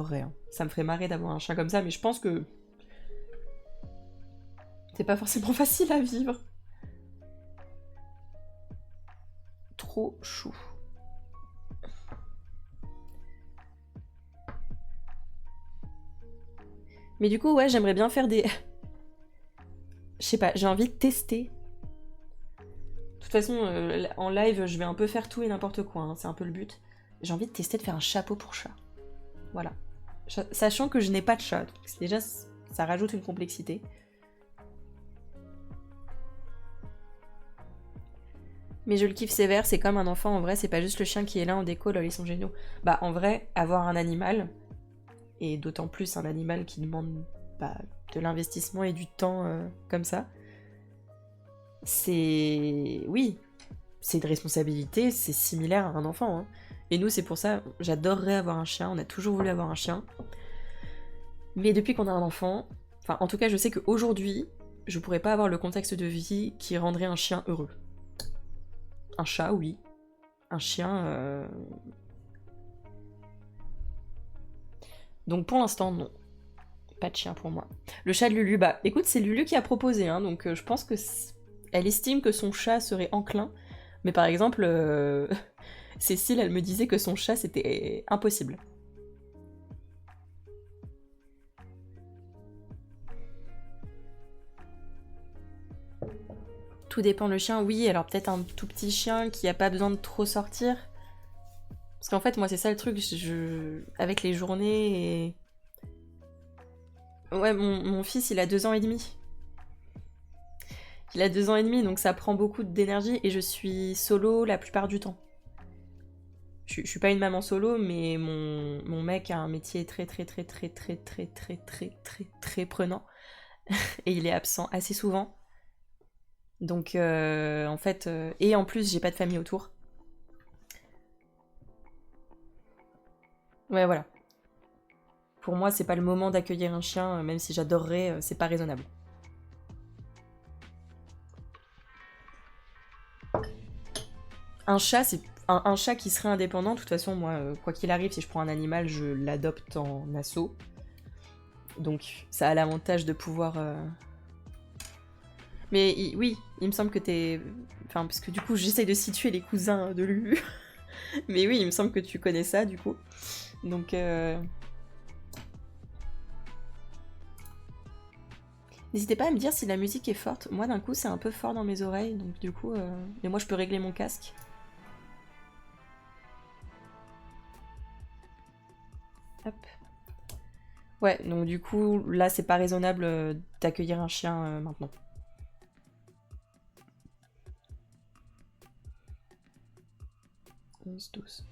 Hein. Ça me ferait marrer d'avoir un chien comme ça, mais je pense que c'est pas forcément facile à vivre. Trop chou. Mais du coup, ouais, j'aimerais bien faire des... Je sais pas, j'ai envie de tester. De toute façon, en live, je vais un peu faire tout et n'importe quoi, hein, c'est un peu le but. J'ai envie de tester de faire un chapeau pour chat. Voilà. Sachant que je n'ai pas de chat, donc déjà, ça rajoute une complexité. Mais je le kiffe sévère, c'est comme un enfant, en vrai, c'est pas juste le chien qui est là en déco, là, ils sont géniaux. Bah, en vrai, avoir un animal, et d'autant plus un animal qui demande bah, de l'investissement et du temps comme ça, c'est... Oui, c'est de responsabilité, c'est similaire à un enfant. Hein. Et nous, c'est pour ça, j'adorerais avoir un chien, on a toujours voulu avoir un chien. Mais depuis qu'on a un enfant, enfin, en tout cas, je sais qu'aujourd'hui, je pourrais pas avoir le contexte de vie qui rendrait un chien heureux. Un chat, oui. Un chien... Donc pour l'instant, non. Pas de chien pour moi. Le chat de Lulu, bah écoute, c'est Lulu qui a proposé, hein, donc je pense que elle estime que son chat serait enclin. Mais par exemple, Cécile, elle me disait que son chat, c'était impossible. Tout dépend le chien, oui, alors peut-être un tout petit chien qui a pas besoin de trop sortir. Parce qu'en fait, moi, c'est ça le truc, avec les journées et... Ouais, mon fils, il a 2 ans et demi. Il a 2 ans et demi, donc ça prend beaucoup d'énergie et je suis solo la plupart du temps. Je suis pas une maman solo, mais mon mec a un métier très très prenant. Et il est absent assez souvent. Donc en fait... et en plus, j'ai pas de famille autour. Ouais, voilà. Pour moi, c'est pas le moment d'accueillir un chien, même si j'adorerais, c'est pas raisonnable. Un chat, c'est un chat qui serait indépendant. De toute façon, moi, quoi qu'il arrive, si je prends un animal, je l'adopte en assaut. Donc, ça a l'avantage de pouvoir. Mais oui, il me semble que t'es. Enfin, parce que du coup, j'essaye de situer les cousins de Lulu. Mais oui, il me semble que tu connais ça, du coup. Donc. N'hésitez pas à me dire si la musique est forte. Moi, d'un coup, c'est un peu fort dans mes oreilles. Donc, du coup. Mais moi, je peux régler mon casque. Hop. Ouais, donc du coup, là, c'est pas raisonnable d'accueillir un chien maintenant. « 11, 12.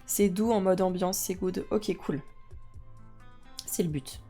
C'est doux en mode ambiance, c'est good. Ok, cool. C'est le but.